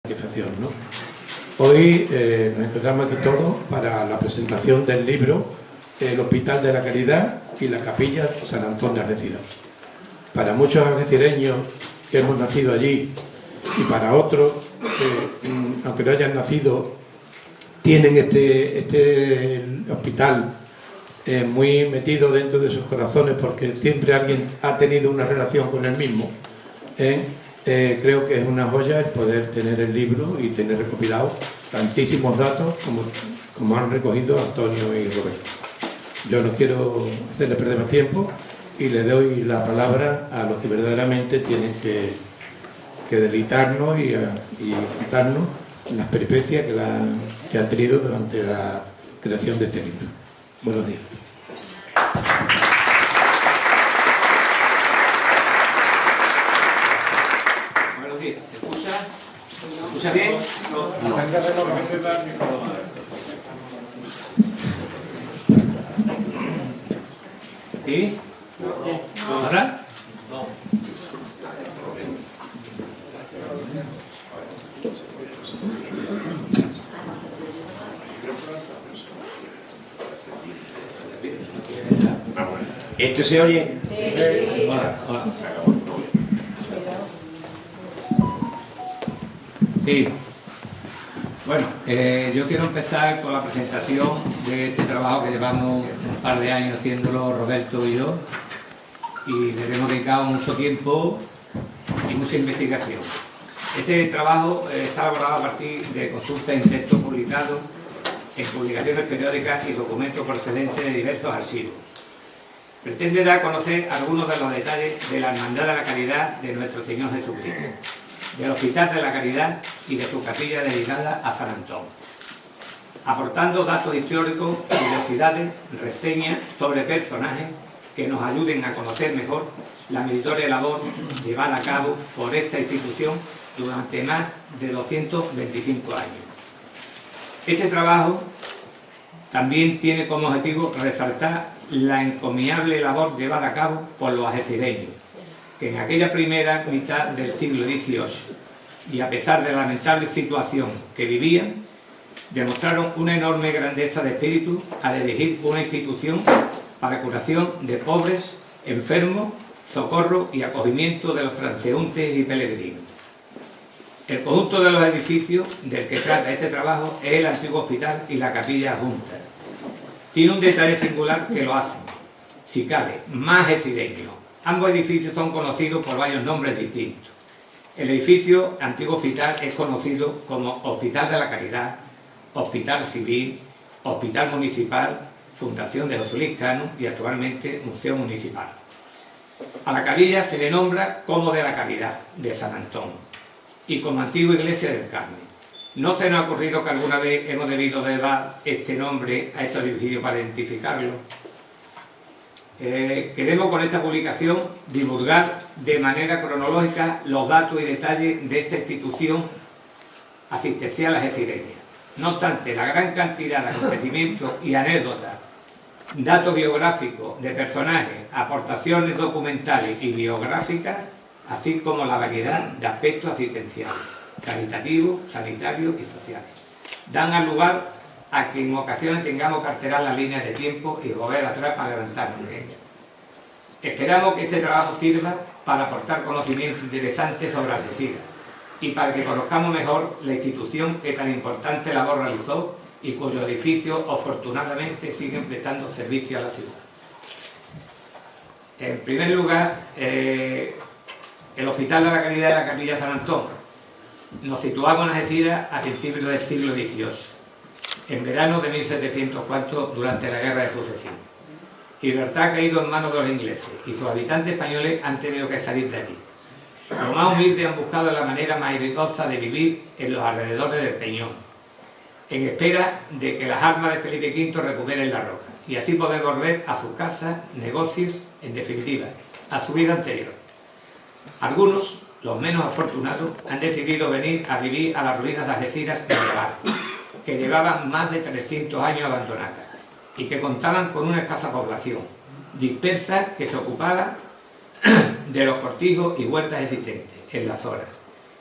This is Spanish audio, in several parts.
satisfacción, ¿no? Hoy nos encontramos aquí todos para la presentación del libro El Hospital de la Caridad y la Capilla San Antón de Algeciras. Para muchos algecireños que hemos nacido allí y para otros que, aunque no hayan nacido, tienen este hospital muy metido dentro de sus corazones porque siempre alguien ha tenido una relación con el mismo. Creo que es una joya el poder tener el libro y tener recopilado tantísimos datos como han recogido Antonio y Roberto. Yo no quiero hacerle perder más tiempo y le doy la palabra a los que verdaderamente tienen que deleitarnos y contarnos las peripecias que han tenido durante la creación de este libro. Buenos días. ¿Se escucha? ¿Se escucha bien? No. ¿Sí? ¿Ahora? No. ¿Esto se oye? Sí. Hola, hola. Sí. Bueno, yo quiero empezar con la presentación de este trabajo que llevamos un par de años haciéndolo Roberto y yo, y le hemos dedicado mucho tiempo y mucha investigación. Este trabajo está elaborado a partir de consultas en textos publicados en publicaciones periódicas y documentos procedentes de diversos archivos. Pretende dar a conocer algunos de los detalles de la Hermandad de la Caridad de Nuestro Señor Jesucristo, del Hospital de la Caridad y de su capilla dedicada a San Antón, aportando datos históricos, curiosidades, reseñas sobre personajes que nos ayuden a conocer mejor la meritoria labor llevada a cabo por esta institución durante más de 225 años. Este trabajo también tiene como objetivo resaltar la encomiable labor llevada a cabo por los algecireños, que en aquella primera mitad del siglo XVIII, y a pesar de la lamentable situación que vivían, demostraron una enorme grandeza de espíritu al elegir una institución para curación de pobres, enfermos, socorro y acogimiento de los transeúntes y peregrinos. El conjunto de los edificios del que trata este trabajo es el antiguo hospital y la capilla adjunta. Tiene un detalle singular que lo hace, si cabe, más algecireño. Ambos edificios son conocidos por varios nombres distintos. El edificio antiguo hospital es conocido como Hospital de la Caridad, Hospital Civil, Hospital Municipal, Fundación de José Luis Cano y actualmente Museo Municipal. A la capilla se le nombra como de la Caridad, de San Antón, y como antigua iglesia del Carmen. ¿No se nos ha ocurrido que alguna vez hemos debido de dar este nombre a estos edificios para identificarlos? Queremos con esta publicación divulgar de manera cronológica los datos y detalles de esta institución asistencial algecireña. No obstante, la gran cantidad de acontecimientos y anécdotas, datos biográficos de personajes, aportaciones documentales y biográficas, así como la variedad de aspectos asistenciales, caritativos, sanitarios y sociales, dan lugar a que en ocasiones tengamos que alterar las líneas de tiempo y volver atrás para adelantarnos en ellas. Esperamos que este trabajo sirva para aportar conocimiento interesante sobre Algeciras y para que conozcamos mejor la institución que tan importante labor realizó y cuyos edificios afortunadamente siguen prestando servicio a la ciudad. En primer lugar, el Hospital de la Caridad y la Capilla San Antón. Nos situamos en Algeciras a principios del siglo XVIII, en verano de 1704, durante la Guerra de Sucesión. Gibraltar ha caído en manos de los ingleses y sus habitantes españoles han tenido que salir de allí. Los más humildes han buscado la manera más exitosa de vivir en los alrededores del Peñón, en espera de que las armas de Felipe V recuperen la roca y así poder volver a sus casas, negocios, en definitiva, a su vida anterior. Algunos, los menos afortunados, han decidido venir a vivir a las ruinas de Algeciras medieval, que llevaban más de 300 años abandonadas y que contaban con una escasa población, dispersa, que se ocupaba de los cortijos y huertas existentes en la zona,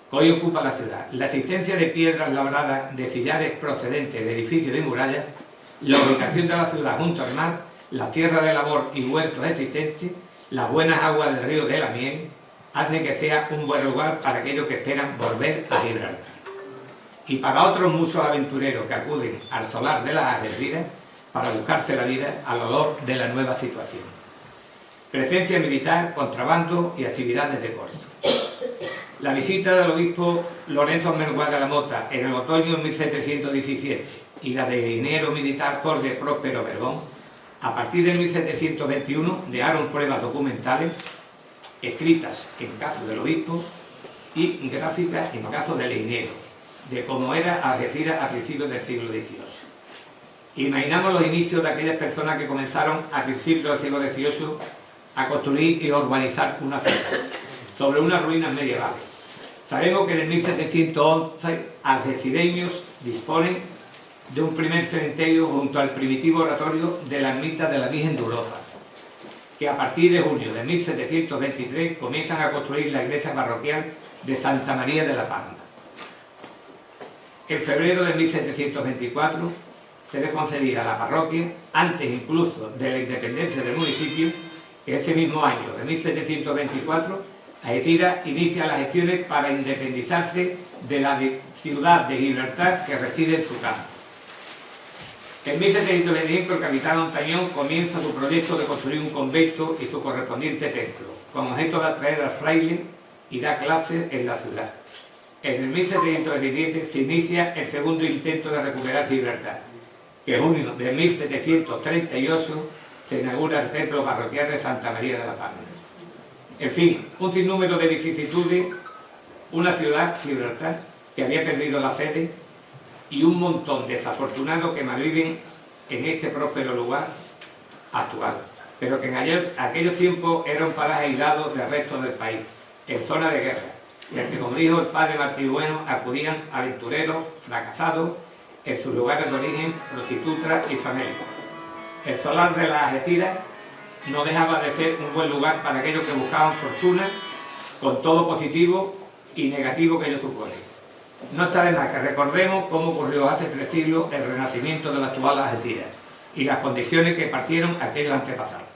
que hoy ocupa la ciudad, la existencia de piedras labradas, de sillares procedentes de edificios y murallas, la ubicación de la ciudad junto al mar, la tierra de labor y huertos existentes, las buenas aguas del río de la Miel, hacen que sea un buen lugar para aquellos que esperan volver a Gibraltar. Y para otros muchos aventureros que acuden al solar de las Algeciras para buscarse la vida al olor de la nueva situación. Presencia militar, contrabando y actividades de corso. La visita del obispo Lorenzo Merguá de la Mota en el otoño de 1717 y la de ingeniero militar Jorge Próspero Vergón, a partir de 1721 dejaron pruebas documentales, escritas en caso del obispo y gráficas en caso del ingeniero, de cómo era Algeciras a principios del siglo XVIII. Imaginamos los inicios de aquellas personas que comenzaron a principios del siglo XVIII a construir y urbanizar una ciudad sobre unas ruinas medievales. Sabemos que en el 1711 algecireños disponen de un primer cementerio junto al primitivo oratorio de la ermita de la Virgen de Europa, que a partir de junio de 1723 comienzan a construir la iglesia parroquial de Santa María de la Palma. En febrero de 1724 se le concedía a la parroquia, antes incluso de la independencia del municipio, que ese mismo año de 1724 Algeciras inicia las gestiones para independizarse de la ciudad de Gibraltar que reside en su campo. En 1725 el capitán Montañón comienza su proyecto de construir un convento y su correspondiente templo, con objeto de atraer al fraile y dar clases en la ciudad. En el 1727 se inicia el segundo intento de recuperar Gibraltar, que en junio de 1738 se inaugura el templo parroquial de Santa María de la Palma. En fin, un sinnúmero de vicisitudes, una ciudad, Gibraltar, que había perdido la sede y un montón de desafortunados que malviven en este próspero lugar actual, pero que en aquellos tiempos era un paraje aislado del resto del país, en zona de guerra, y al que, como dijo el padre Martí Bueno, acudían aventureros fracasados en sus lugares de origen, prostitutas y famélicos. El solar de las Algeciras no dejaba de ser un buen lugar para aquellos que buscaban fortuna, con todo positivo y negativo que ello supone. No está de más que recordemos cómo ocurrió hace 3 siglos el renacimiento de la actual Algeciras y las condiciones que partieron aquellos antepasados.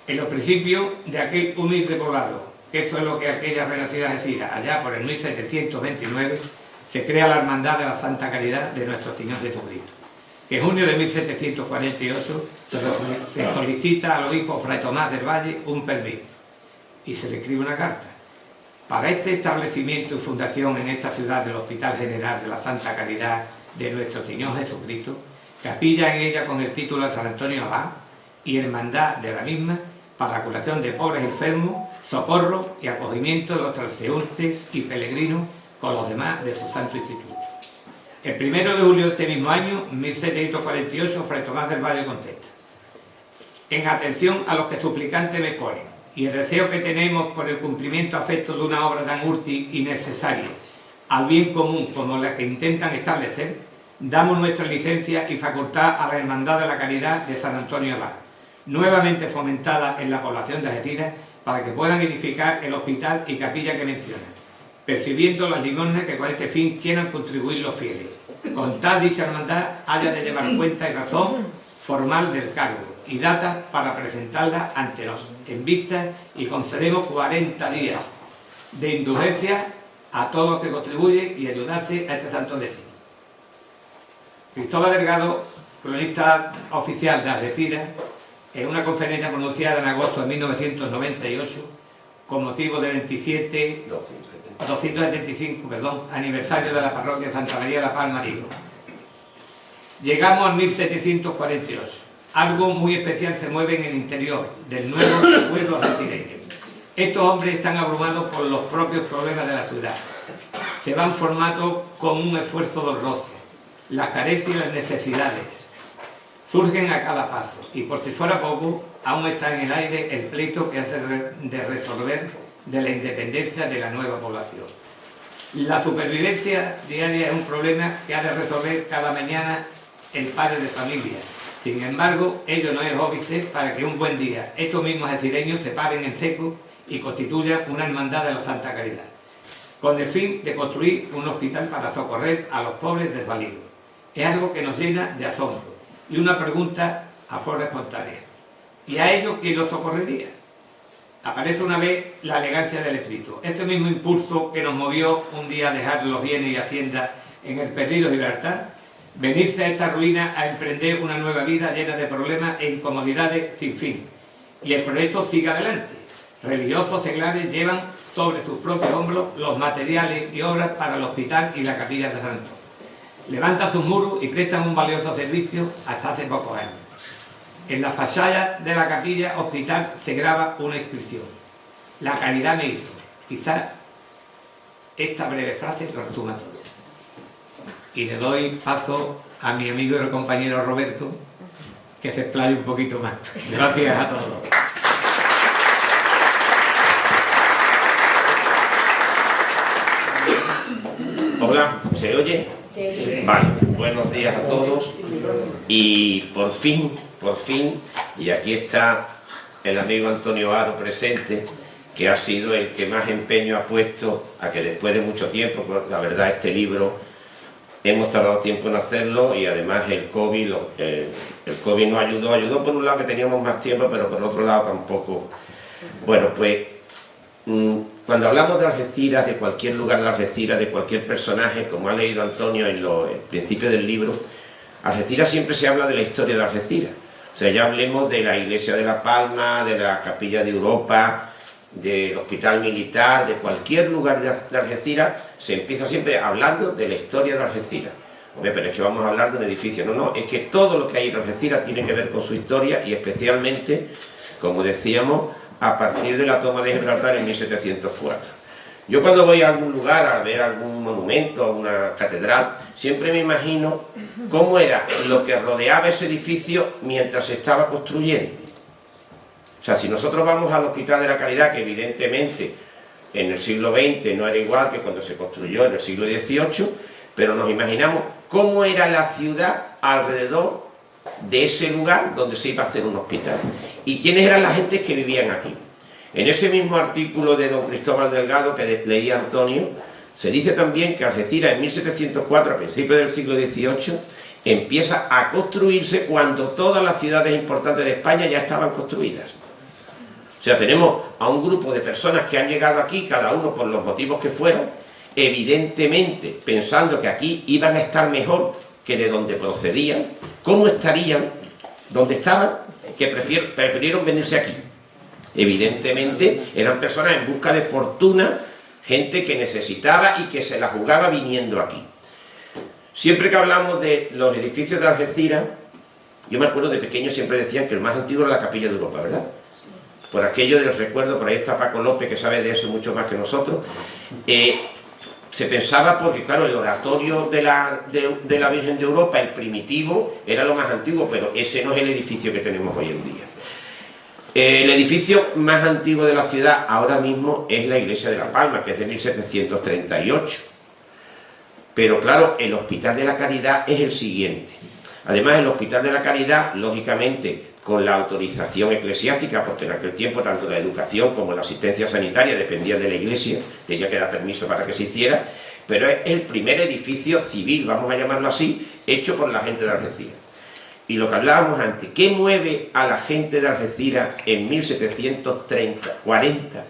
En los principios de aquel humilde poblado, que eso es lo que aquella renacida Algeciras, allá por el 1729, se crea la Hermandad de la Santa Caridad de nuestro Señor Jesucristo, que en junio de 1748 se solicita al obispo Fray Tomás del Valle un permiso y se le escribe una carta. Para este establecimiento y fundación en esta ciudad del Hospital General de la Santa Caridad de nuestro Señor Jesucristo, capilla en ella con el título de San Antonio Abad y hermandad de la misma para la curación de pobres enfermos, socorro y acogimiento de los transeúntes y peregrinos con los demás de su santo instituto. El 1 de julio de este mismo año, 1748, Fray Tomás del Valle contesta: en atención a los que suplicantes me ponen y el deseo que tenemos por el cumplimiento afecto de una obra tan útil y necesaria al bien común como la que intentan establecer, damos nuestra licencia y facultad a la Hermandad de la Caridad de San Antonio Abad, nuevamente fomentada en la población de Algeciras, para que puedan edificar el hospital y capilla que mencionan, percibiendo las limosnas que con este fin quieran contribuir los fieles. Con tal dicha hermandad haya de llevar cuenta y razón formal del cargo y data para presentarla ante nos en vista, y concedemos 40 días de indulgencia a todos los que contribuyen y ayudarse a este santo destino. Cristóbal Delgado, cronista oficial de Algeciras, en una conferencia pronunciada en agosto de 1998 con motivo del 275 aniversario de la parroquia de Santa María de la Palma, dijo: llegamos al 1748. Algo muy especial se mueve en el interior del nuevo pueblo algecireño. Estos hombres están abrumados por los propios problemas de la ciudad. Se van formando con un esfuerzo doloroso. Las carencias y las necesidades surgen a cada paso, y por si fuera poco, aún está en el aire el pleito que hace de resolver de la independencia de la nueva población. La supervivencia diaria es un problema que ha de resolver cada mañana el padre de familia. Sin embargo, ello no es óbice para que un buen día estos mismos algecireños se paren en seco y constituyan una hermandad de la Santa Caridad. con el fin de construir un hospital para socorrer a los pobres desvalidos. Es algo que nos llena de asombro y una pregunta a forma espontánea. ¿Y a ellos quién los socorrería? Aparece una vez la elegancia del espíritu, ese mismo impulso que nos movió un día a dejar los bienes y haciendas en el perdido Gibraltar, venirse a esta ruina a emprender una nueva vida llena de problemas e incomodidades sin fin. Y el proyecto sigue adelante. Religiosos seglares llevan sobre sus propios hombros los materiales y obras para el hospital y la capilla de San Antonio. Levantan sus muros y prestan un valioso servicio hasta hace pocos años. En la fachada de la capilla hospital se graba una inscripción: la caridad me hizo. Quizás esta breve frase lo resuma todo. Y le doy paso a mi amigo y compañero Roberto, que se explaye un poquito más. Gracias a todos. Hola, ¿se oye? Sí. Vale, buenos días a todos. Y por fin, y aquí está el amigo Antonio Haro presente, que ha sido el que más empeño ha puesto a que después de mucho tiempo, pues la verdad este libro hemos tardado tiempo en hacerlo, y además el COVID nos ayudó por un lado que teníamos más tiempo, pero por otro lado tampoco. Bueno, pues cuando hablamos de Algeciras, de cualquier lugar de Algeciras, de cualquier personaje, como ha leído Antonio en el principio del libro, Algeciras siempre se habla de la historia de Algeciras. O sea, ya hablemos de la iglesia de La Palma, de la capilla de Europa, del hospital militar, de cualquier lugar de Algeciras, se empieza siempre hablando de la historia de Algeciras. Hombre, pero es que vamos a hablar de un edificio. No, es que todo lo que hay en Algeciras tiene que ver con su historia, y especialmente, como decíamos, a partir de la toma de Gibraltar en 1704. Yo cuando voy a algún lugar a ver algún monumento, a una catedral, siempre me imagino cómo era lo que rodeaba ese edificio mientras se estaba construyendo. O sea, si nosotros vamos al Hospital de la Caridad, que evidentemente en el siglo XX no era igual que cuando se construyó en el siglo XVIII, pero nos imaginamos cómo era la ciudad alrededor de ese lugar donde se iba a hacer un hospital. ¿Y quiénes eran las gentes que vivían aquí? En ese mismo artículo de don Cristóbal Delgado que leía Antonio, se dice también que Algeciras en 1704, a principios del siglo XVIII, empieza a construirse cuando todas las ciudades importantes de España ya estaban construidas. O sea, tenemos a un grupo de personas que han llegado aquí, cada uno por los motivos que fueron, evidentemente pensando que aquí iban a estar mejor que de donde procedían. ¿Cómo estarían donde estaban? Que prefirieron venirse aquí. Evidentemente eran personas en busca de fortuna, gente que necesitaba y que se la jugaba viniendo aquí. Siempre que hablamos de los edificios de Algeciras, yo me acuerdo de pequeño siempre decían que el más antiguo era la capilla de Europa, ¿verdad? Por aquello del recuerdo, por ahí está Paco López, que sabe de eso mucho más que nosotros. Se pensaba porque, claro, el oratorio de la Virgen de Europa, el primitivo, era lo más antiguo, pero ese no es el edificio que tenemos hoy en día. El edificio más antiguo de la ciudad ahora mismo es la iglesia de La Palma, que es de 1738. Pero claro, el Hospital de la Caridad es el siguiente. Además, el Hospital de la Caridad, lógicamente, con la autorización eclesiástica, porque en aquel tiempo tanto la educación como la asistencia sanitaria dependían de la iglesia, de ella que da permiso para que se hiciera, pero es el primer edificio civil, vamos a llamarlo así, hecho por la gente de Algeciras. Y lo que hablábamos antes, ¿qué mueve a la gente de Algeciras en 1730, 40,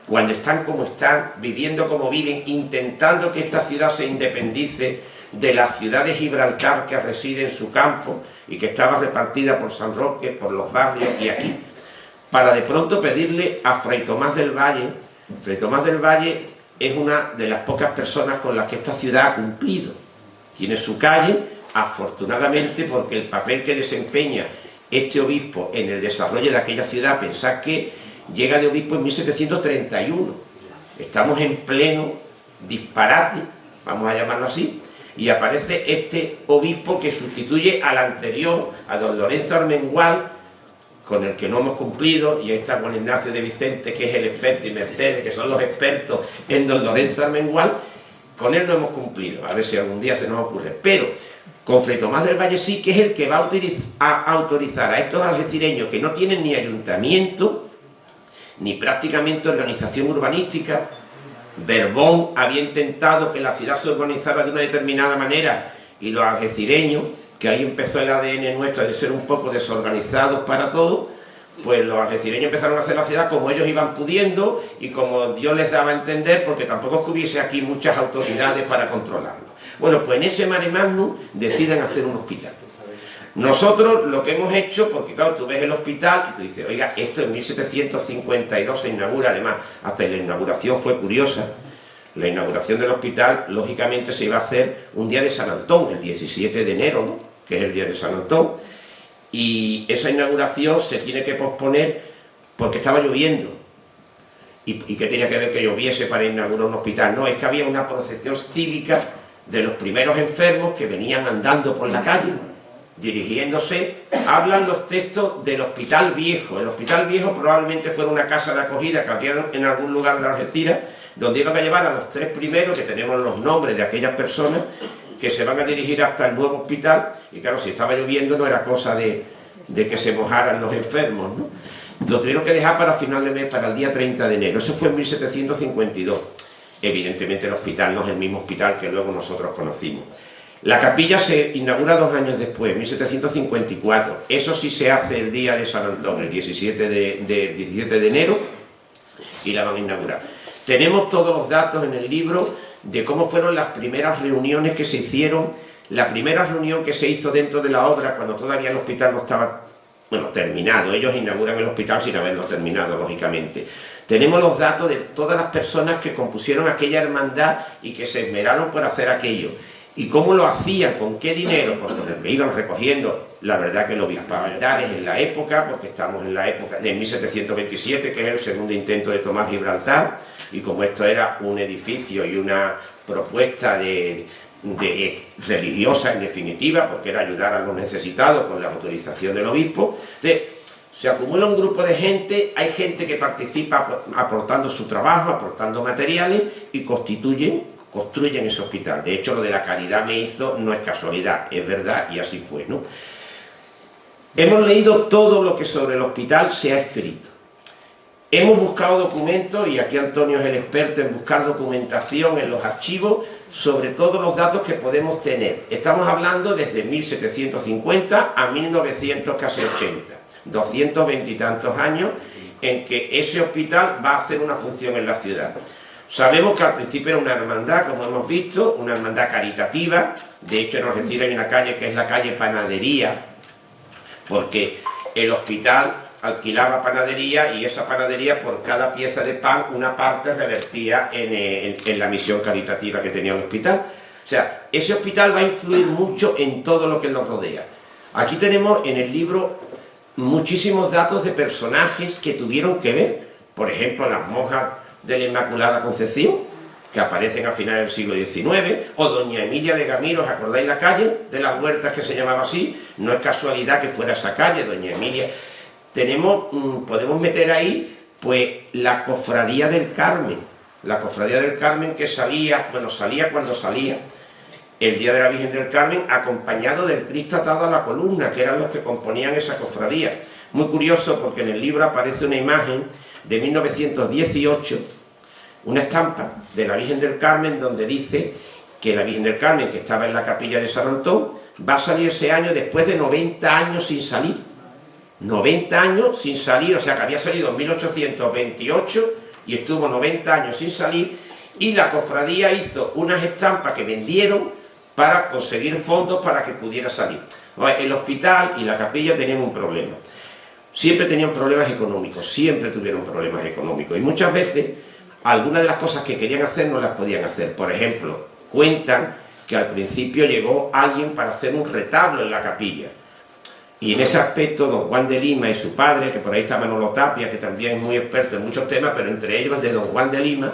cuando están como están, viviendo como viven, intentando que esta ciudad se independice de la ciudad de Gibraltar que reside en su campo y que estaba repartida por San Roque, por los barrios y aquí, para de pronto pedirle a Fray Tomás del Valle? Fray Tomás del Valle es una de las pocas personas con las que esta ciudad ha cumplido. Tiene su calle, afortunadamente, porque el papel que desempeña este obispo en el desarrollo de aquella ciudad, pensad que llega de obispo en 1731. Estamos en pleno disparate, vamos a llamarlo así, y aparece este obispo que sustituye al anterior, a don Lorenzo Armengual, con el que no hemos cumplido, y ahí está Juan Ignacio de Vicente, que es el experto, y Mercedes, que son los expertos en don Lorenzo Armengual. Con él no hemos cumplido, a ver si algún día se nos ocurre, pero con Fray Tomás del Valle sí, que es el que va a autorizar a estos algecireños que no tienen ni ayuntamiento, ni prácticamente organización urbanística, Berbón había intentado que la ciudad se urbanizara de una determinada manera y los algecireños, que ahí empezó el ADN nuestro de ser un poco desorganizados para todo, pues los algecireños empezaron a hacer la ciudad como ellos iban pudiendo y como Dios les daba a entender, porque tampoco es que hubiese aquí muchas autoridades para controlarlo. Bueno, pues en ese mare magnum deciden hacer un hospital. Nosotros lo que hemos hecho, porque claro, tú ves el hospital y tú dices, oiga, esto en 1752 se inaugura, además, hasta la inauguración fue curiosa. La inauguración del hospital, lógicamente, se iba a hacer un día de San Antón, el 17 de enero, ¿no?, que es el día de San Antón, y esa inauguración se tiene que posponer porque estaba lloviendo. ¿Y qué tenía que ver que lloviese para inaugurar un hospital? No, es que había una procesión cívica de los primeros enfermos que venían andando por la calle, dirigiéndose. Hablan los textos del Hospital Viejo. El Hospital Viejo probablemente fuera una casa de acogida que había en algún lugar de Algeciras, donde iban a llevar a los 3 primeros, que tenemos los nombres de aquellas personas que se van a dirigir hasta el nuevo hospital. Y claro, si estaba lloviendo no era cosa de que se mojaran los enfermos, ¿no? Lo tuvieron que dejar para final de mes, para el día 30 de enero. Eso fue en 1752. Evidentemente el hospital no es el mismo hospital que luego nosotros conocimos. La capilla se inaugura 2 años después, en 1754. Eso sí se hace el día de San Antón, el 17 de enero, y la van a inaugurar. Tenemos todos los datos en el libro de cómo fueron las primeras reuniones que se hicieron. La primera reunión que se hizo dentro de la obra, cuando todavía el hospital no estaba, bueno, terminado. Ellos inauguran el hospital sin haberlo terminado, lógicamente. Tenemos los datos de todas las personas que compusieron aquella hermandad y que se esmeraron por hacer aquello. ¿Y cómo lo hacían? ¿Con qué dinero? Pues con el que iban recogiendo, la verdad, que el obispado de Henares en la época, porque estamos en la época de 1727, que es el segundo intento de tomar Gibraltar, y como esto era un edificio y una propuesta religiosa en definitiva, porque era ayudar a los necesitados con la autorización del obispo, entonces, se acumula un grupo de gente, hay gente que participa aportando su trabajo, aportando materiales y construyen ese hospital. De hecho, lo de la caridad me hizo, no es casualidad, es verdad y así fue, ¿no? Hemos leído todo lo que sobre el hospital se ha escrito. Hemos buscado documentos, y aquí Antonio es el experto en buscar documentación en los archivos sobre todos los datos que podemos tener. Estamos hablando desde 1750 a 1980, 220 y tantos años en que ese hospital va a hacer una función en la ciudad. Sabemos que al principio era una hermandad, como hemos visto, una hermandad caritativa. De hecho, en Algeciras hay una calle que es la calle Panadería, porque el hospital alquilaba panadería y esa panadería, por cada pieza de pan, una parte revertía en la misión caritativa que tenía el hospital. O sea, ese hospital va a influir mucho en todo lo que lo rodea. Aquí tenemos en el libro muchísimos datos de personajes que tuvieron que ver, por ejemplo, las monjas de la Inmaculada Concepción, que aparecen a finales del siglo XIX, o doña Emilia de Gamiro. ¿Os acordáis la calle de las Huertas, que se llamaba así? No es casualidad que fuera esa calle, doña Emilia. Podemos meter ahí, pues, la Cofradía del Carmen. La Cofradía del Carmen, que salía cuando salía el Día de la Virgen del Carmen, acompañado del Cristo atado a la columna, que eran los que componían esa cofradía. Muy curioso, porque en el libro aparece una imagen de 1918, una estampa de la Virgen del Carmen, donde dice que la Virgen del Carmen, que estaba en la capilla de San Antón, va a salir ese año después de 90 años sin salir. 90 años sin salir, o sea que había salido en 1828 y estuvo 90 años sin salir, y la cofradía hizo unas estampas que vendieron para conseguir fondos para que pudiera salir. El hospital y la capilla tenían un problema. Siempre tenían problemas económicos, siempre tuvieron problemas económicos, y muchas veces algunas de las cosas que querían hacer no las podían hacer. Por ejemplo, cuentan que al principio llegó alguien para hacer un retablo en la capilla, y en ese aspecto don Juan de Lima y su padre, que por ahí está Manolo Tapia, que también es muy experto en muchos temas, pero entre ellos de don Juan de Lima,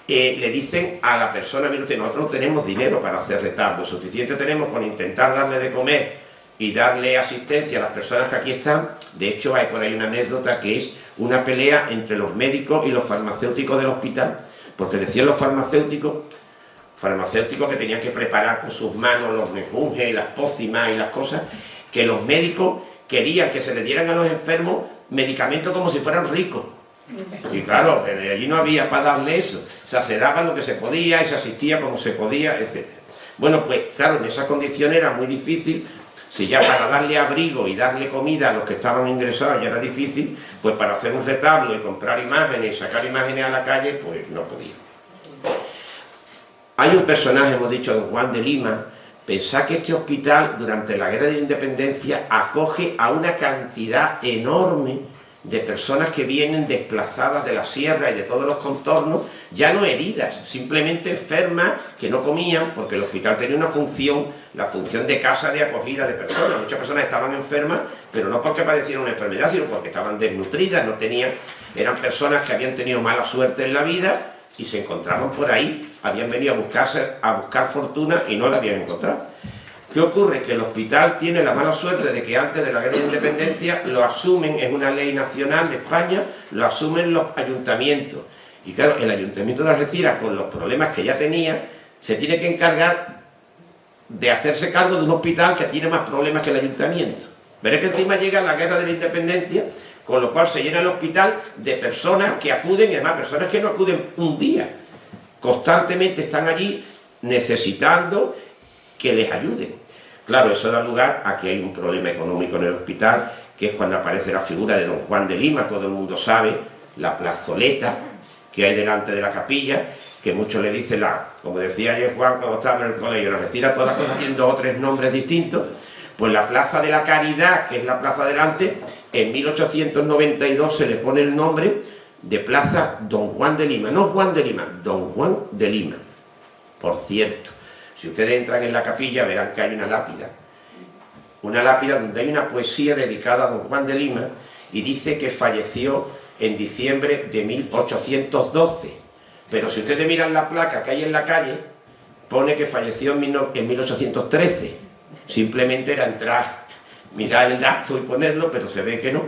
le dicen a la persona: mire usted, nosotros no tenemos dinero para hacer retablos, suficiente tenemos con intentar darle de comer y darle asistencia a las personas que aquí están. De hecho, hay por ahí una anécdota que es una pelea entre los médicos y los farmacéuticos del hospital, porque decían los farmacéuticos que tenían que preparar con sus manos los mejunjes y las pócimas y las cosas, que los médicos querían que se le dieran a los enfermos medicamentos como si fueran ricos, Y claro, allí no había para darle eso. O sea, se daba lo que se podía y se asistía como se podía, etc. Bueno, pues claro, en esas condiciones era muy difícil. Si ya para darle abrigo y darle comida a los que estaban ingresados ya era difícil, pues para hacer un retablo y comprar imágenes y sacar imágenes a la calle, pues no podía. Hay un personaje, hemos dicho, don Juan de Lima. Pensad que este hospital durante la Guerra de la Independencia acoge a una cantidad enorme de personas que vienen desplazadas de la sierra y de todos los contornos, ya no heridas, simplemente enfermas que no comían, porque el hospital tenía una función, la función de casa de acogida de personas. Muchas personas estaban enfermas, pero no porque padecieran una enfermedad, sino porque estaban desnutridas, no tenían, eran personas que habían tenido mala suerte en la vida y se encontraban por ahí, habían venido a buscar fortuna y no la habían encontrado. ¿Qué ocurre? Que el hospital tiene la mala suerte de que antes de la Guerra de Independencia lo asumen, es una ley nacional de España, lo asumen los ayuntamientos. Y claro, el Ayuntamiento de Algeciras, con los problemas que ya tenía, se tiene que encargar de hacerse cargo de un hospital que tiene más problemas que el Ayuntamiento. Pero es que encima llega la Guerra de la Independencia, con lo cual se llena el hospital de personas que acuden, y además personas que no acuden un día. Constantemente están allí necesitando que les ayuden. Claro, eso da lugar a que hay un problema económico en el hospital, que es cuando aparece la figura de don Juan de Lima. Todo el mundo sabe la plazoleta que hay delante de la capilla, que muchos le dicen, como decía ayer Juan cuando estaba en el colegio, en Algeciras todas las cosas tienen 2 o 3 nombres distintos. Pues la Plaza de la Caridad, que es la plaza delante, en 1892 se le pone el nombre de Plaza Don Juan de Lima. No Juan de Lima, Don Juan de Lima. Por cierto, si ustedes entran en la capilla verán que hay una lápida donde hay una poesía dedicada a don Juan de Lima y dice que falleció en diciembre de 1812. Pero si ustedes miran la placa que hay en la calle, pone que falleció en 1813. Simplemente era entrar, mirar el dato y ponerlo, pero se ve que no.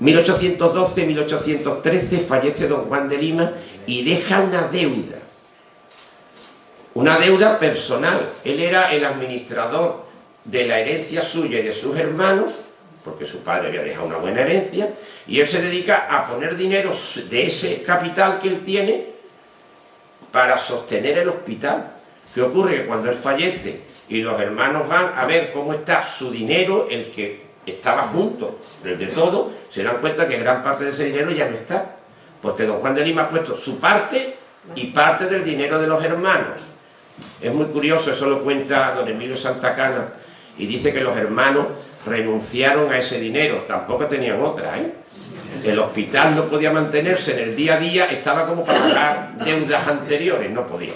1812-1813 fallece don Juan de Lima y deja una deuda personal. Él era el administrador de la herencia suya y de sus hermanos, porque su padre había dejado una buena herencia, y él se dedica a poner dinero de ese capital que él tiene para sostener el hospital. ¿Qué ocurre? Que cuando él fallece y los hermanos van a ver cómo está su dinero, el que estaba junto, el de todo, se dan cuenta que gran parte de ese dinero ya no está, porque don Juan de Lima ha puesto su parte y parte del dinero de los hermanos. Es muy curioso, eso lo cuenta don Emilio Santacana, y dice que los hermanos renunciaron a ese dinero, tampoco tenían otra, ¿eh? El hospital no podía mantenerse en el día a día, estaba como para pagar deudas anteriores, no podía.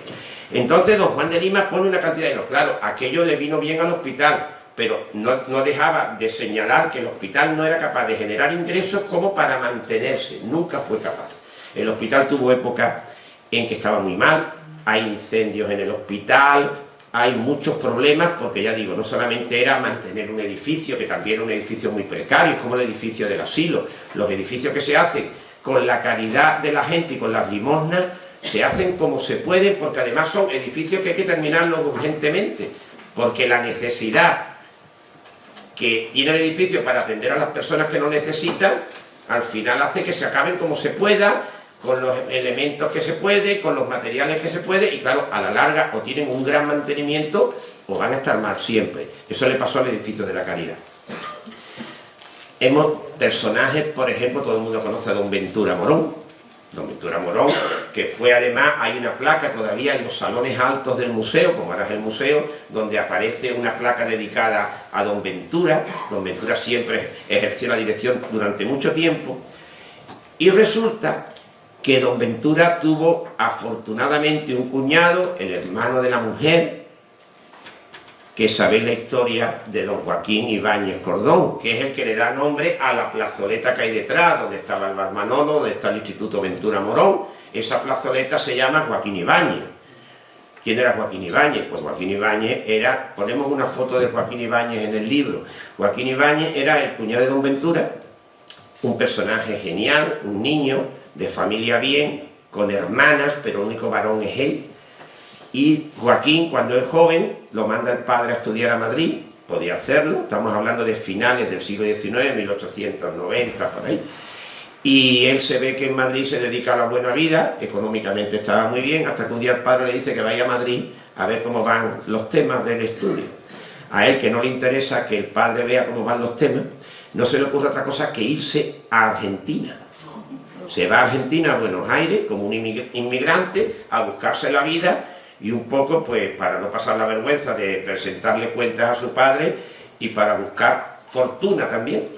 Entonces don Juan de Lima pone una cantidad de dinero. Claro, aquello le vino bien al hospital, pero no dejaba de señalar que el hospital no era capaz de generar ingresos como para mantenerse, nunca fue capaz. El hospital tuvo épocas en que estaba muy mal, hay incendios en el hospital, hay muchos problemas, porque ya digo, no solamente era mantener un edificio, que también era un edificio muy precario, es como el edificio del asilo. Los edificios que se hacen con la caridad de la gente y con las limosnas, se hacen como se puede, porque además son edificios que hay que terminarlos urgentemente, porque la necesidad que tiene el edificio para atender a las personas que lo necesitan, al final hace que se acaben como se pueda, con los elementos que se puede, con los materiales que se puede, y claro, a la larga o tienen un gran mantenimiento o van a estar mal siempre. Eso le pasó al edificio de la Caridad. Personajes, por ejemplo, todo el mundo conoce a don Ventura Morón. Don Ventura Morón, que fue además, hay una placa todavía en los salones altos del museo, como ahora es el museo, donde aparece una placa dedicada a don Ventura. Don Ventura siempre ejerció la dirección durante mucho tiempo, y resulta que don Ventura tuvo afortunadamente un cuñado, el hermano de la mujer, que sabéis la historia de don Joaquín Ibáñez Cordón, que es el que le da nombre a la plazoleta que hay detrás, donde estaba el Bar Manolo, donde está el Instituto Ventura Morón. Esa plazoleta se llama Joaquín Ibáñez. ¿Quién era Joaquín Ibáñez? Pues Joaquín Ibáñez era, ponemos una foto de Joaquín Ibáñez en el libro. Joaquín Ibáñez era el cuñado de don Ventura, un personaje genial, un niño de familia bien, con hermanas, pero el único varón es él. Y Joaquín, cuando es joven, lo manda el padre a estudiar a Madrid, podía hacerlo, estamos hablando de finales del siglo XIX, 1890, por ahí. y él se ve que en Madrid se dedica a la buena vida, económicamente estaba muy bien, hasta que un día el padre le dice que vaya a Madrid a ver cómo van los temas del estudio. A él, que no le interesa que el padre vea cómo van los temas, no se le ocurre otra cosa que irse a Argentina. Se va a Argentina, a Buenos Aires, como un inmigrante, a buscarse la vida y un poco, pues, para no pasar la vergüenza de presentarle cuentas a su padre y para buscar fortuna también.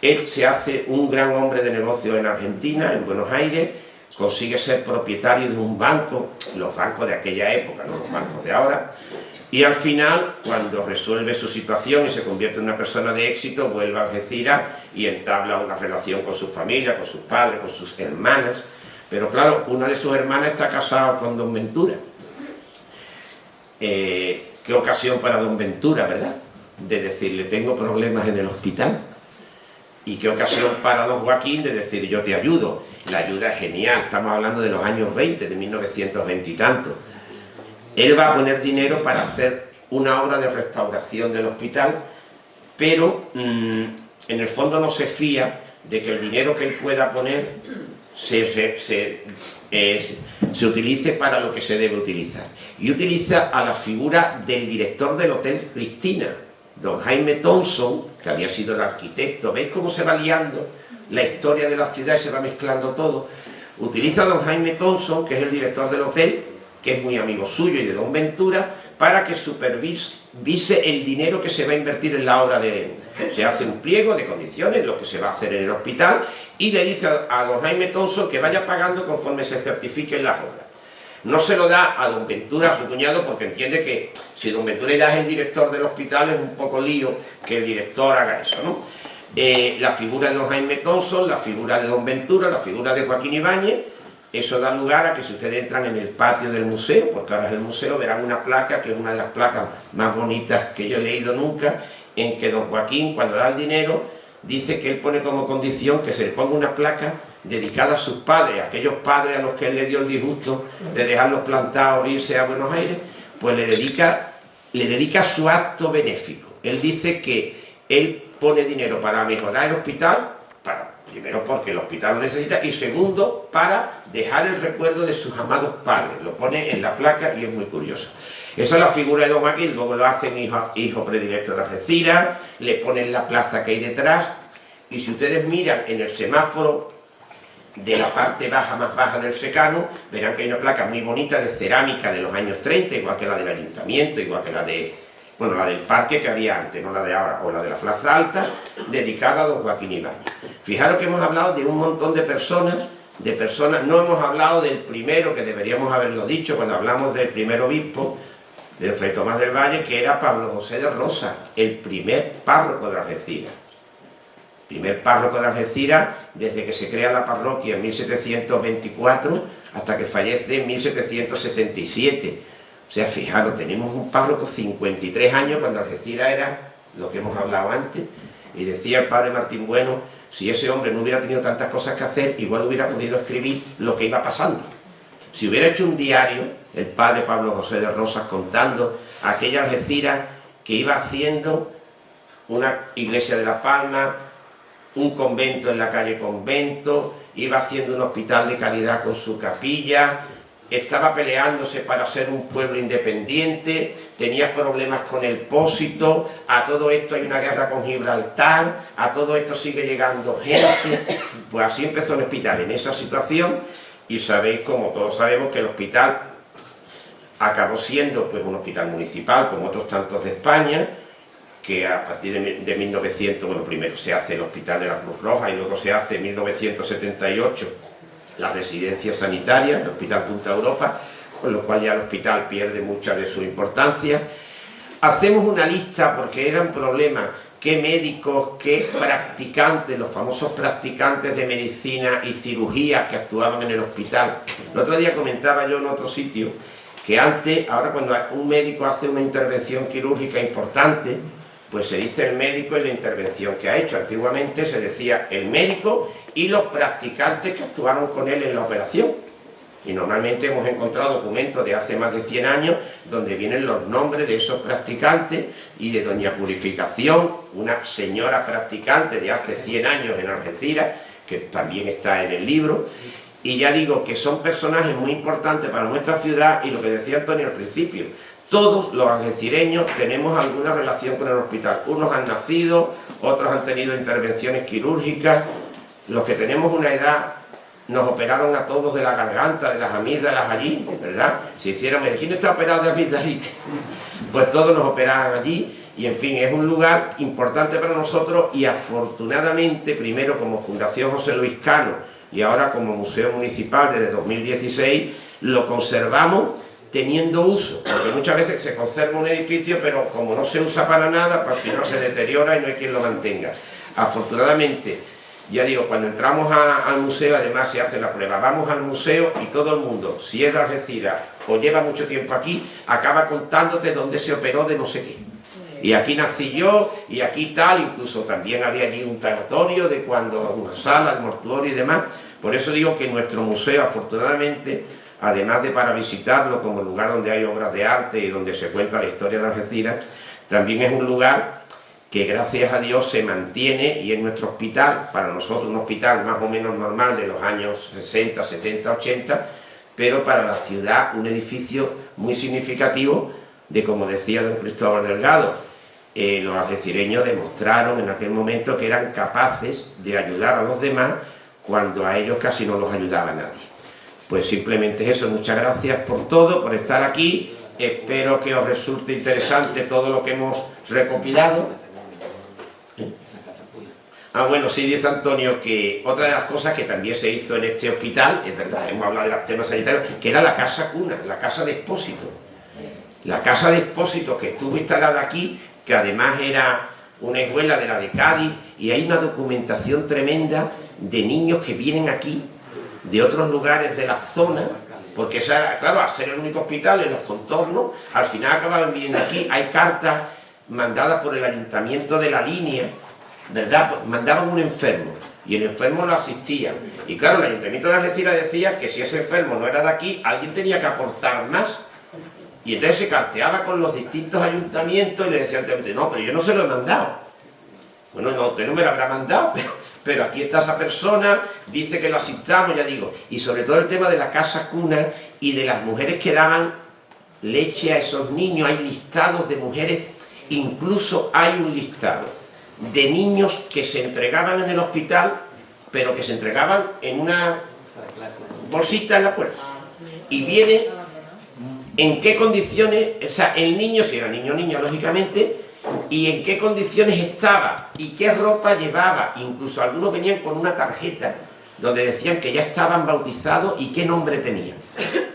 Él se hace un gran hombre de negocio en Argentina, en Buenos Aires, consigue ser propietario de un banco, los bancos de aquella época, no los bancos de ahora, y al final, cuando resuelve su situación y se convierte en una persona de éxito, vuelve a Algeciras y entabla una relación con su familia, con sus padres, con sus hermanas. Pero claro, una de sus hermanas está casada con don Ventura. Qué ocasión para don Ventura, ¿verdad? De decirle, tengo problemas en el hospital. Y qué ocasión para don Joaquín de decir, yo te ayudo. La ayuda es genial, estamos hablando de los años 20, de 1920 y tanto. Él va a poner dinero para hacer una obra de restauración del hospital, pero en el fondo no se fía de que el dinero que él pueda poner se utilice para lo que se debe utilizar. Y utiliza a la figura del director del Hotel Cristina, don Jaime Thompson, que había sido el arquitecto. ¿Veis cómo se va liando la historia de la ciudad y se va mezclando todo? Utiliza a don Jaime Thompson, que es el director del hotel, que es muy amigo suyo y de don Ventura, para que supervise el dinero que se va a invertir en la obra de... Se hace un pliego de condiciones, lo que se va a hacer en el hospital, y le dice a don Jaime Thompson que vaya pagando conforme se certifiquen las obras. No se lo da a don Ventura, a su cuñado, porque entiende que si don Ventura ya es el director del hospital, es un poco lío que el director haga eso, ¿no? La figura de don Jaime Thompson, la figura de don Ventura, la figura de Joaquín Ibáñez. Eso da lugar a que si ustedes entran en el patio del museo, porque ahora es el museo, verán una placa, que es una de las placas más bonitas que yo he leído nunca, en que don Joaquín, cuando da el dinero, dice que él pone como condición que se le ponga una placa dedicada a sus padres, a aquellos padres a los que él le dio el disgusto de dejarlos plantados e irse a Buenos Aires, pues le dedica su acto benéfico. Él dice que él pone dinero para mejorar el hospital, primero porque el hospital lo necesita, y segundo, para dejar el recuerdo de sus amados padres. Lo pone en la placa y es muy curioso. Esa es la figura de don Joaquín. Luego lo hacen hijo predilecto de Algeciras, le ponen la plaza que hay detrás, y si ustedes miran en el semáforo de la parte baja, más baja del secano, verán que hay una placa muy bonita de cerámica de los años 30, igual que la del ayuntamiento, igual que la de... bueno, la del parque que había antes, no la de ahora, o la de la Plaza Alta, dedicada a don Joaquín Ibáñez. Fijaros que hemos hablado de un montón de personas, no hemos hablado del primero, que deberíamos haberlo dicho cuando hablamos del primer obispo, de Fray Tomás del Valle, que era Pablo José de Rosas, el primer párroco de Algeciras. Primer párroco de Algeciras desde que se crea la parroquia en 1724 hasta que fallece en 1777. O sea, fijaros, tenemos un párroco 53 años cuando Algeciras era lo que hemos hablado antes, y decía el padre Martín Bueno, si ese hombre no hubiera tenido tantas cosas que hacer, igual hubiera podido escribir lo que iba pasando. Si hubiera hecho un diario, el padre Pablo José de Rosas, contando aquella Algeciras que iba haciendo una iglesia de La Palma, un convento en la calle Convento, iba haciendo un hospital de caridad con su capilla, estaba peleándose para ser un pueblo independiente, tenía problemas con el Pósito, a todo esto hay una guerra con Gibraltar, a todo esto sigue llegando gente. Pues así empezó el hospital, en esa situación, y sabéis, como todos sabemos, que el hospital acabó siendo pues un hospital municipal, como otros tantos de España, que a partir de 1900, bueno, primero se hace el Hospital de la Cruz Roja y luego se hace en 1978 la residencia sanitaria, el Hospital Punta Europa, con lo cual ya el hospital pierde mucha de su importancia. Hacemos una lista porque era un problema, qué médicos, qué practicantes, los famosos practicantes de medicina y cirugía que actuaban en el hospital. El otro día comentaba yo en otro sitio que antes, ahora cuando un médico hace una intervención quirúrgica importante, pues se dice el médico y la intervención que ha hecho. Antiguamente se decía el médico y los practicantes que actuaron con él en la operación. Y normalmente hemos encontrado documentos de hace más de 100 años donde vienen los nombres de esos practicantes y de doña Purificación, una señora practicante de hace 100 años en Algeciras, que también está en el libro. Y ya digo que son personajes muy importantes para nuestra ciudad, y lo que decía Antonio al principio, todos los algecireños tenemos alguna relación con el hospital. Unos han nacido, otros han tenido intervenciones quirúrgicas, los que tenemos una edad nos operaron a todos de la garganta, de las amígdalas allí, ¿verdad? Si hiciéramos, ¿quién está operado de amigdalitis? Pues todos nos operaban allí, y en fin, es un lugar importante para nosotros, y afortunadamente, primero como Fundación José Luis Cano, y ahora como Museo Municipal desde 2016, lo conservamos teniendo uso, porque muchas veces se conserva un edificio, pero como no se usa para nada, pues al final se deteriora y no hay quien lo mantenga. Afortunadamente, ya digo, cuando entramos al museo, además se hace la prueba, vamos al museo y todo el mundo, si es de Algeciras o lleva mucho tiempo aquí, acaba contándote dónde se operó de no sé qué. Y aquí nací yo, y aquí tal, incluso también había allí un tanatorio de cuando, una sala, el mortuorio y demás. Por eso digo que nuestro museo, afortunadamente, además de para visitarlo como lugar donde hay obras de arte y donde se cuenta la historia de Algeciras, también es un lugar que gracias a Dios se mantiene, y es nuestro hospital, para nosotros un hospital más o menos normal de los años 60, 70, 80, pero para la ciudad un edificio muy significativo de, como decía don Cristóbal Delgado, los algecireños demostraron en aquel momento que eran capaces de ayudar a los demás cuando a ellos casi no los ayudaba nadie. Pues simplemente eso, muchas gracias por todo, por estar aquí, espero que os resulte interesante todo lo que hemos recopilado. Bueno, sí, dice Antonio que otra de las cosas que también se hizo en este hospital, es verdad, hemos hablado de los temas sanitarios, que era la casa cuna, la casa de Expósito. La casa de Expósito que estuvo instalada aquí, que además era una escuela de la de Cádiz, y hay una documentación tremenda de niños que vienen aquí, de otros lugares de la zona, porque esa, claro, al ser el único hospital en los contornos, al final acababan viniendo aquí. Hay cartas mandadas por el ayuntamiento de La Línea, ¿verdad? Pues mandaban un enfermo, y el enfermo lo asistían. Y claro, el ayuntamiento de Algeciras decía que si ese enfermo no era de aquí, alguien tenía que aportar más. Y entonces se carteaba con los distintos ayuntamientos y le decían, no, pero yo no se lo he mandado. Bueno, no, usted no me lo habrá mandado, pero aquí está esa persona, dice que lo asistamos, ya digo. Y sobre todo el tema de la casa cuna y de las mujeres que daban leche a esos niños. Hay listados de mujeres, incluso hay un listado de niños que se entregaban en el hospital, pero que se entregaban en una bolsita en la puerta. Y viene en qué condiciones, o sea, el niño, si era niño, lógicamente, y en qué condiciones estaba, y qué ropa llevaba. Incluso algunos venían con una tarjeta donde decían que ya estaban bautizados y qué nombre tenían.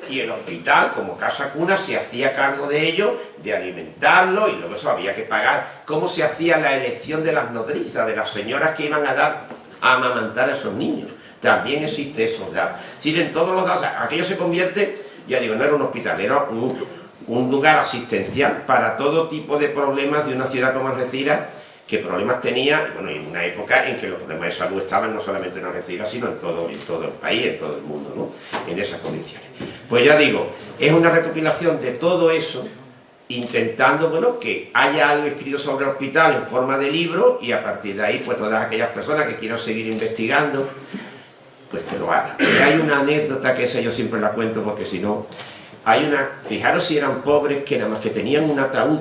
Y el hospital, como casa cuna, se hacía cargo de ellos, de alimentarlo, y luego eso había que pagar. ¿Cómo se hacía la elección de las nodrizas, de las señoras que iban a dar a amamantar a esos niños? También existe esos datos. Si en todos los datos, aquello se convierte, ya digo, no era un hospital, era un lugar asistencial para todo tipo de problemas de una ciudad como Algeciras, que problemas tenía, y bueno, en una época en que los problemas de salud estaban no solamente en Algeciras, sino en todo el país, en todo el mundo, ¿no? En esas condiciones. Pues ya digo, es una recopilación de todo eso, intentando, bueno, que haya algo escrito sobre el hospital en forma de libro, y a partir de ahí, pues todas aquellas personas que quieran seguir investigando, pues que lo hagan. Y hay una anécdota que esa yo siempre la cuento, porque si no, hay una, fijaros si eran pobres, que nada más que tenían un ataúd,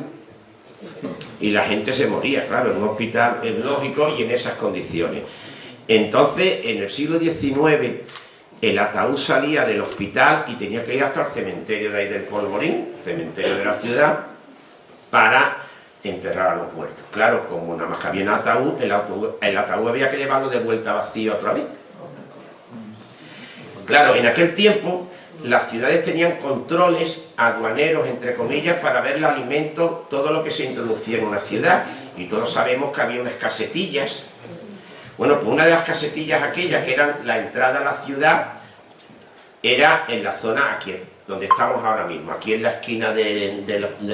y la gente se moría, claro, en un hospital es lógico, y en esas condiciones. Entonces, en el siglo XIX, el ataúd salía del hospital y tenía que ir hasta el cementerio de ahí del Polvorín, cementerio de la ciudad, para enterrar a los muertos. Claro, como nada más que había un ataúd, el ataúd había que llevarlo de vuelta vacío otra vez. Claro, en aquel tiempo las ciudades tenían controles aduaneros, entre comillas, para ver el alimento, todo lo que se introducía en una ciudad, y todos sabemos que había unas casetillas. Bueno, pues una de las casetillas aquellas, que eran la entrada a la ciudad, era en la zona aquí, donde estamos ahora mismo, aquí en la esquina de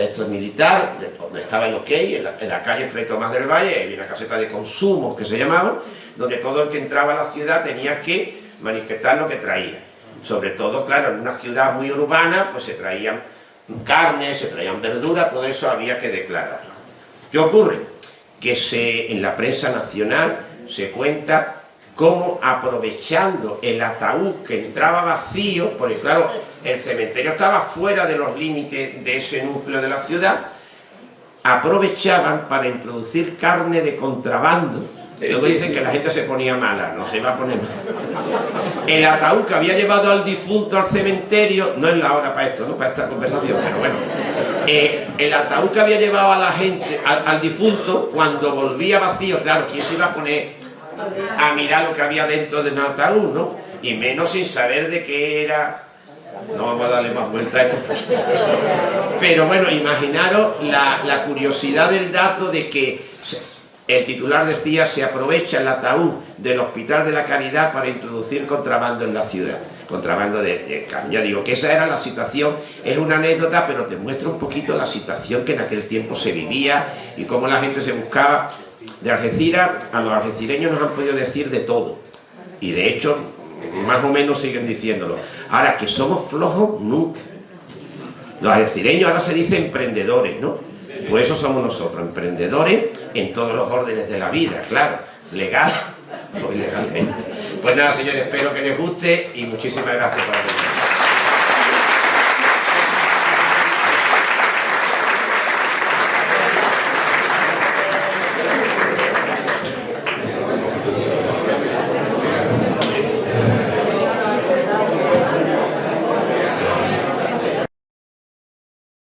estos militares, donde estaba el OK, en la calle Fray Tomás del Valle, había una caseta de consumos que se llamaba, donde todo el que entraba a la ciudad tenía que manifestar lo que traía. Sobre todo, claro, en una ciudad muy urbana, pues se traían carnes, se traían verduras, todo eso había que declararlo. ¿Qué ocurre? Que en la prensa nacional se cuenta cómo aprovechando el ataúd que entraba vacío, porque claro, el cementerio estaba fuera de los límites de ese núcleo de la ciudad, aprovechaban para introducir carne de contrabando. Luego dicen que la gente se ponía mala, no se iba a poner mala. El ataúd que había llevado al difunto al cementerio, no es la hora para esto, ¿no? Para esta conversación, pero bueno. El ataúd que había llevado a la gente, al difunto, cuando volvía vacío, claro, ¿quién se iba a poner a mirar lo que había dentro del ataúd, ¿no? Y menos sin saber de qué era. No vamos a darle más vuelta a esto. Pero bueno, imaginaros la curiosidad del dato de que el titular decía: se aprovecha el ataúd del Hospital de la Caridad para introducir contrabando en la ciudad. Contrabando de carne. Ya digo que esa era la situación, es una anécdota, pero te muestra un poquito la situación que en aquel tiempo se vivía y cómo la gente se buscaba. De Algeciras, a los algecireños nos han podido decir de todo. Y de hecho, más o menos siguen diciéndolo. Ahora, que somos flojos, nunca. Los algecireños ahora se dice emprendedores, ¿no? Pues eso somos nosotros, emprendedores en todos los órdenes de la vida, claro, legal o ilegalmente. Pues nada, señores, espero que les guste y muchísimas gracias por la atención.